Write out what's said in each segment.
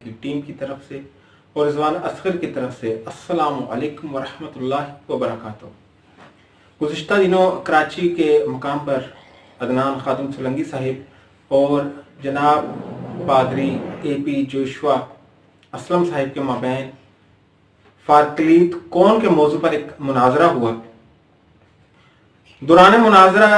की टीम की तरफ से और रिजवान असगर की तरफ से अस्सलामु अलैकुम वरहमतुल्लाहि वबरकातुहू। गुज़िश्ता दिनों कराची के मकाम पर अदनान खातून सोलंकी साहिब और जनाब पादरी AP जोशुआ असलम साहिब के माबैन फारकलीत कौन के मौजू पर एक मुनाजरा हुआ। दौरान मुनाजरा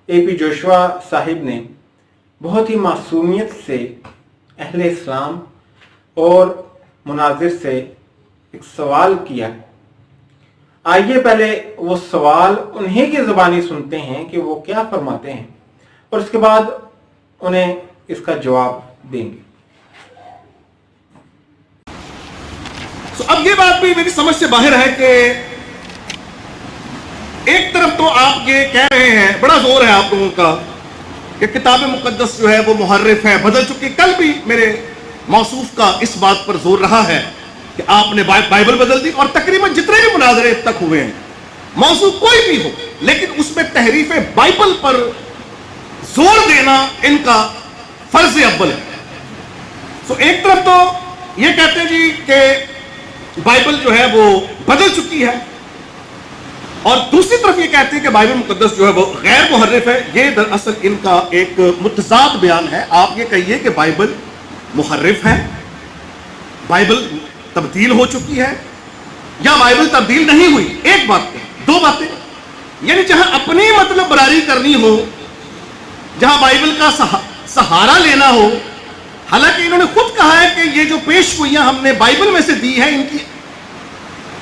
AP जोशुआ साहिब ने बहुत ही मासूमियत से अहले इस्लाम और मुनाजिर से एक सवाल किया। आइए पहले वो सवाल उन्हीं की ज़बानी सुनते हैं कि वो क्या फरमाते हैं और उसके बाद उन्हें इसका जवाब देंगे। तो अब ये बात भी मेरी समझ से बाहर है कि एक तरफ तो आप ये कह रहे हैं, बड़ा जोर है आप लोगों का कि किताब मुकद्दस जो है वो मुहर्रिफ है, बदल चुकी। कल भी मेरे मौसूफ का इस बात पर जोर रहा है कि आपने बाइबल बदल दी, और तकरीबन जितने भी मुनाजरे अब तक हुए हैं, मौसूफ कोई भी हो, लेकिन उसमें तहरीफ बाइबल पर जोर देना इनका फर्ज अव्वल है। तो एक तरफ तो ये कहते हैं जी कि बाइबल जो है वो बदल चुकी है, और दूसरी तरफ ये कहते हैं कि बाइबल मुकद्दस जो है वो गैर मुहर्रिफ है। ये दरअसल इनका एक मुतजाद बयान है। आप ये कहिए कि बाइबल मुहर्रिफ है, बाइबल तब्दील हो चुकी है, या बाइबल तब्दील नहीं हुई। एक बात है, दो बातें, यानी जहां अपनी मतलब बरारी करनी हो, जहां बाइबल का सहारा लेना हो, हालांकि इन्होंने खुद कहा है कि ये जो पेशगोइयां हमने बाइबल में से दी है इनकी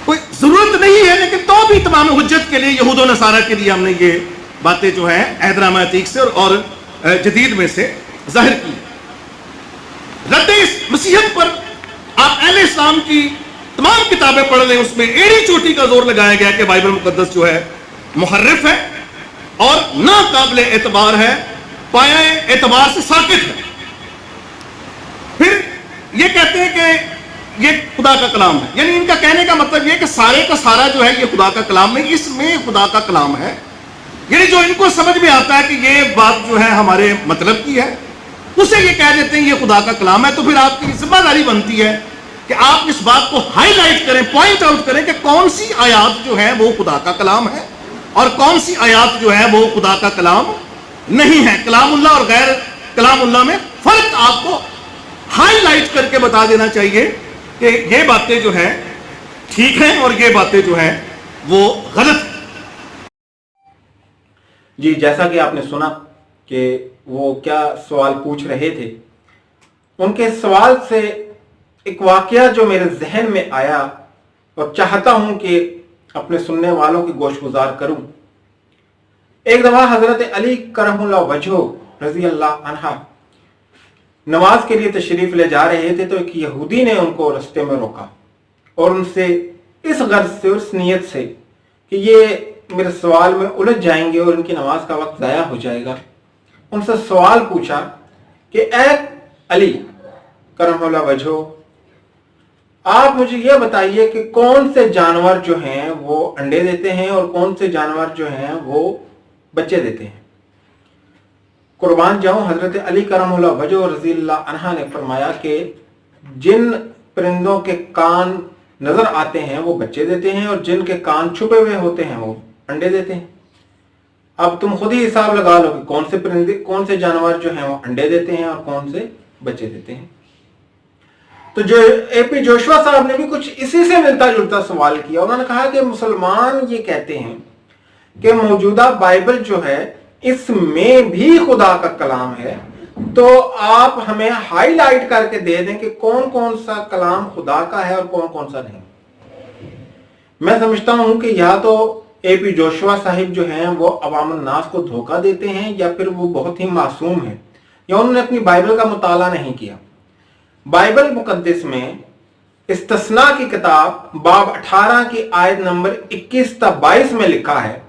कोई जरूरत नहीं है, लेकिन तो भी तमाम हुज्जत के लिए यहूद और नसारा के लिए हमने ये बातें जो है अहदनामा अतीक से और जदीद में से जाहिर की। रद्द मसीहत पर आप अहले इस्लाम की तमाम किताबें पढ़ लें, उसमें एड़ी चोटी का जोर लगाया गया कि बाइबल मुकद्दस जो है मुहर्रिफ है और नाकाबिल एतबार है, पाया एतबार से साकित है। फिर ये कहते हैं कि ये खुदा का कलाम है, यानी इनका कहने का मतलब ये कि सारे का सारा जो है ये खुदा का कलाम नहीं, इसमें खुदा का कलाम है। यानी जो इनको समझ में आता है कि ये बात जो है हमारे मतलब की है, उसे ये कह देते हैं ये खुदा का कलाम है। तो फिर आपकी जिम्मेदारी बनती है कि आप इस बात को हाईलाइट करें, पॉइंट आउट करें कि कौन सी आयात जो है वो खुदा का कलाम है और कौन सी आयात जो है वो खुदा का कलाम नहीं है। कलामुल्लाह और गैर कलामुल्लाह में फर्क आपको हाईलाइट करके बता देना चाहिए कि ये बातें जो हैं ठीक हैं और ये बातें जो हैं वो गलत हैं। जी, जैसा कि आपने सुना कि वो क्या सवाल पूछ रहे थे, उनके सवाल से एक वाकया जो मेरे जहन में आया और चाहता हूं कि अपने सुनने वालों की गोशगुजार करूं। एक दफा हजरत अली करमुल्लाह वजहो रजी अल्लाह अन्हा नमाज के लिए तशरीफ ले जा रहे थे, तो एक यहूदी ने उनको रास्ते में रोका और उनसे इस गर्ज से, उस नीयत से कि ये मेरे सवाल में उलझ जाएंगे और इनकी नमाज का वक्त ज़ाया हो जाएगा, उनसे सवाल पूछा कि ए अली करमुल्लाह वजहो, आप मुझे ये बताइए कि कौन से जानवर जो हैं वो अंडे देते हैं और कौन से जानवर जो हैं वो बच्चे देते हैं। कुर्बान जाऊं, हजरत अली करमुल्लाह वजह रज़ियल्लाहु अन्हा ने फरमाया कि जिन परिंदों के कान नजर आते हैं वो बच्चे देते हैं और जिन के कान छुपे हुए होते हैं वो अंडे देते हैं। अब तुम खुद ही हिसाब लगा लो कि कौन से परिंदे, कौन से जानवर जो हैं वो अंडे देते हैं और कौन से बच्चे देते हैं। तो जो AP जोशुआ साहब ने भी कुछ इसी से मिलता जुलता सवाल किया। उन्होंने कहा कि मुसलमान ये कहते हैं कि मौजूदा बाइबल जो है इसमें भी खुदा का कलाम है, तो आप हमें हाईलाइट करके दे दें कि कौन कौन सा कलाम खुदा का है और कौन कौन सा नहीं। मैं समझता हूं कि या तो AP जोशुआ साहिब जो हैं वो अवामुन नास को धोखा देते हैं, या फिर वो बहुत ही मासूम है, या उन्होंने अपनी बाइबल का मुताला नहीं किया। बाइबल मुकद्दस में इस्तिस्ना की किताब बाब 18 की आयत नंबर 21 ta 22 में लिखा है,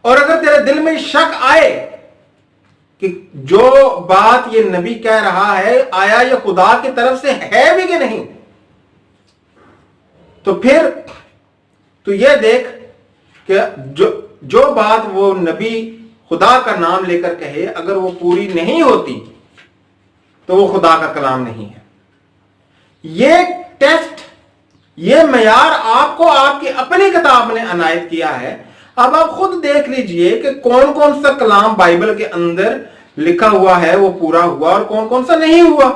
और अगर तेरे दिल में शक आए कि जो बात ये नबी कह रहा है आया ये खुदा की तरफ से है भी कि नहीं, तो फिर तो ये देख कि जो बात वो नबी खुदा का नाम लेकर कहे अगर वो पूरी नहीं होती तो वो खुदा का कलाम नहीं है। ये टेस्ट, ये मयार आपको आपकी अपनी किताब ने अनायत किया है। अब आप खुद देख लीजिए कि कौन कौन सा कलाम बाइबल के अंदर लिखा हुआ है वो पूरा हुआ और कौन कौन सा नहीं हुआ।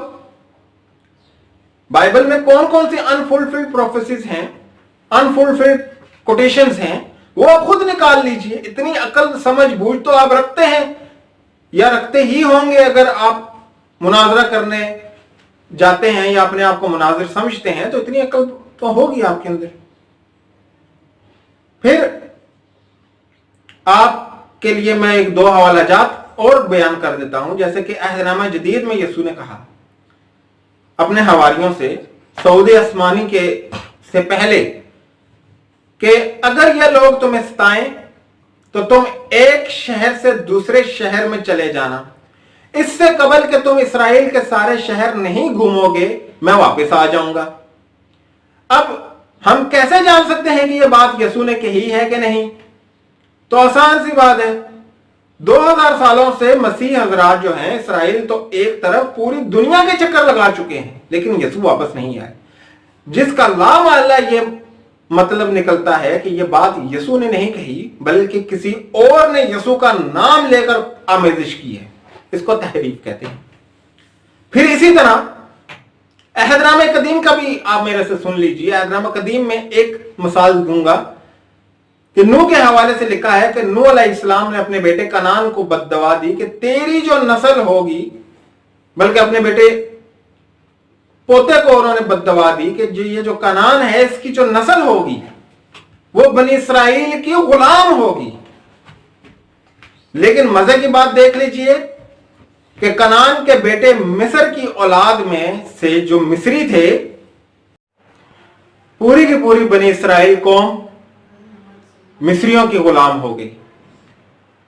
बाइबल में कौन कौन सी अनफुलफिल्ड प्रोफेसीज हैं, अनफुलफिल्ड कोटेशंस हैं, वो आप खुद निकाल लीजिए। इतनी अकल समझ बूझ तो आप रखते हैं या रखते ही होंगे अगर आप मुनाजरा करने जाते हैं या अपने आप को मुनाजिर समझते हैं, तो इतनी अकल तो होगी आपके अंदर। फिर आपके लिए मैं एक दो हवालाजात और बयान कर देता हूं, जैसे कि अहदनामा जदीद में यीशु ने कहा अपने हवारियों से सऊदे आसमानी के से पहले कि अगर ये लोग तुम्हें सताएं तो तुम एक शहर से दूसरे शहर में चले जाना, इससे कबल कि तुम इस्राएल के सारे शहर नहीं घूमोगे मैं वापस आ जाऊंगा। अब हम कैसे जान सकते हैं कि यह बात यीशु ने कही है कि नहीं? तो आसान सी बात है, 2000 सालों से मसीह हजरात जो हैं, इस्राएल तो एक तरफ पूरी दुनिया के चक्कर लगा चुके हैं, लेकिन यीशु वापस नहीं आए, जिसका लामाला ये मतलब निकलता है कि यह बात यीशु ने नहीं कही बल्कि किसी और ने यीशु का नाम लेकर आमेजिश की है। इसको तहरीफ कहते हैं। फिर इसी तरह अहदनामा कदीम का भी आप मेरे से सुन लीजिए। अहदनामा कदीम में एक मिसाल दूंगा कि नूह के हवाले से लिखा है कि नूह अलैहिस्सलाम ने अपने बेटे कनान को बद्दुआ दी कि तेरी जो नस्ल होगी, बल्कि अपने बेटे पोते को उन्होंने बद्दुआ दी कि ये जो कनान है इसकी जो नस्ल होगी वो बनी इस्राइल की गुलाम होगी। लेकिन मजे की बात देख लीजिए कि कनान के बेटे मिस्र की औलाद में से जो मिस्री थे, पूरी की पूरी बनी इस्राइल कौम मिस्रियों की गुलाम हो गई,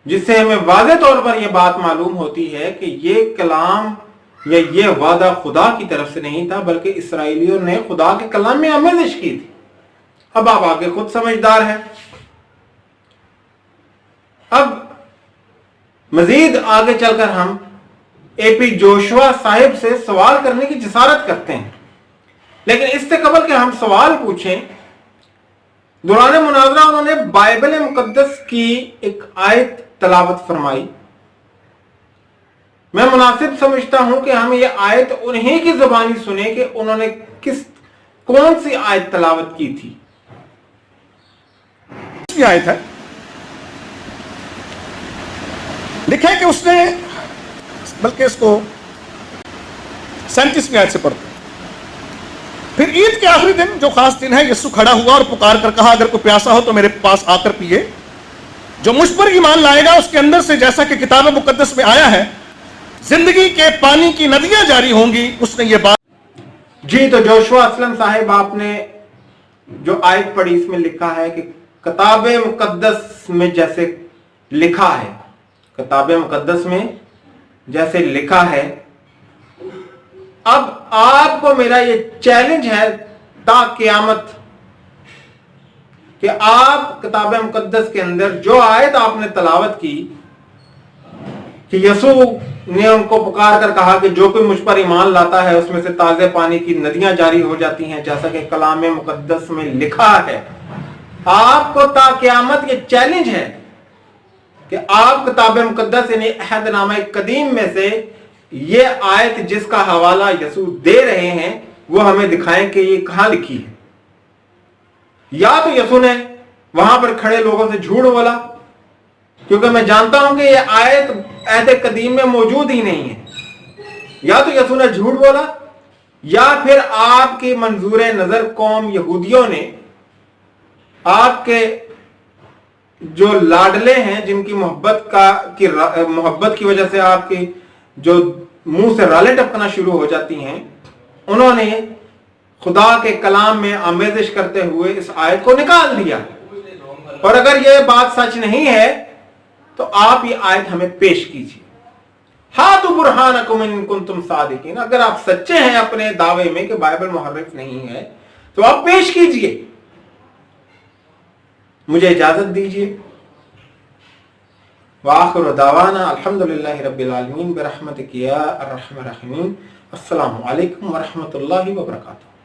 जिससे हमें वाज़े तौर पर यह बात मालूम होती है कि ये कलाम या ये वादा खुदा की तरफ से नहीं था, बल्कि इसराइलियों ने खुदा के कलाम में आमेजिश की थी। अब आप आगे खुद समझदार हैं। अब मजीद आगे चलकर हम एपी जोशुआ साहिब से सवाल करने की जिसारत करते हैं, लेकिन इससे कबल कि हम सवाल पूछें, दौरान मुनाजरा उन्होंने बाइबल मुकद्दस की एक आयत तलावत फरमाई। मैं मुनासिब समझता हूं कि हम ये आयत उन्हीं की जुबानी सुने कि उन्होंने कौन सी आयत तलावत की थी। आयत है, लिखा है कि उसने, बल्कि इसको 37वीं आयत से पढ़ते। फिर ईद के आखिरी दिन, जो खास दिन है, यीशु खड़ा हुआ और पुकार कर कहा, अगर कोई प्यासा हो तो मेरे पास आकर पिए। जो मुझ पर ईमान लाएगा उसके अंदर से, जैसा कि किताब मुकद्दस में आया है, जिंदगी के पानी की नदियां जारी होंगी। उसने ये बात जी। तो जोशुआ असलम साहिब, आपने जो आयत पढ़ी इसमें लिखा है कि किताब मुकद्दस में जैसे लिखा है, किताब मुकद्दस में जैसे लिखा है। अब आपको मेरा ये चैलेंज है ता क़यामत कि आप किताब मुकद्दस के अंदर जो आयत आपने तलावत की कि यीशु ने उनको पुकार कर कहा कि जो कोई मुझ पर ईमान लाता है उसमें से ताजे पानी की नदियां जारी हो जाती हैं, जैसा कि कलाम मुकद्दस में लिखा है, आपको ता क़यामत ये चैलेंज है कि आप किताब मुकद्दस यानी अहदनामा कदीम में से ये आयत जिसका हवाला यीशु दे रहे हैं वो हमें दिखाएं कि ये कहां लिखी है। या तो यीशु ने वहां पर खड़े लोगों से झूठ बोला, क्योंकि मैं जानता हूं कि ये आयत अहद कदीम में मौजूद ही नहीं है। या तो यीशु ने झूठ बोला, या फिर आपकी मंजूर नजर कौम यहूदियों ने आपके जो लाडले हैं, जिनकी मोहब्बत की वजह से आपकी जो मुंह से रालें टपकना शुरू हो जाती हैं, उन्होंने खुदा के कलाम में आमेजिश करते हुए इस आयत को निकाल दिया। और अगर यह बात सच नहीं है तो आप ये आयत हमें पेश कीजिए। हातु बुरहानकुम इन कुंतुम सादिकीन, अगर आप सच्चे हैं अपने दावे में कि बाइबल मुहर्रिफ नहीं है तो आप पेश कीजिए। मुझे इजाजत दीजिए, وآخر دعوانا الحمدللہ رب العالمین برحمتک یا ارحم الراحمین۔ السلام علیکم ورحمۃ اللہ وبرکاتہ۔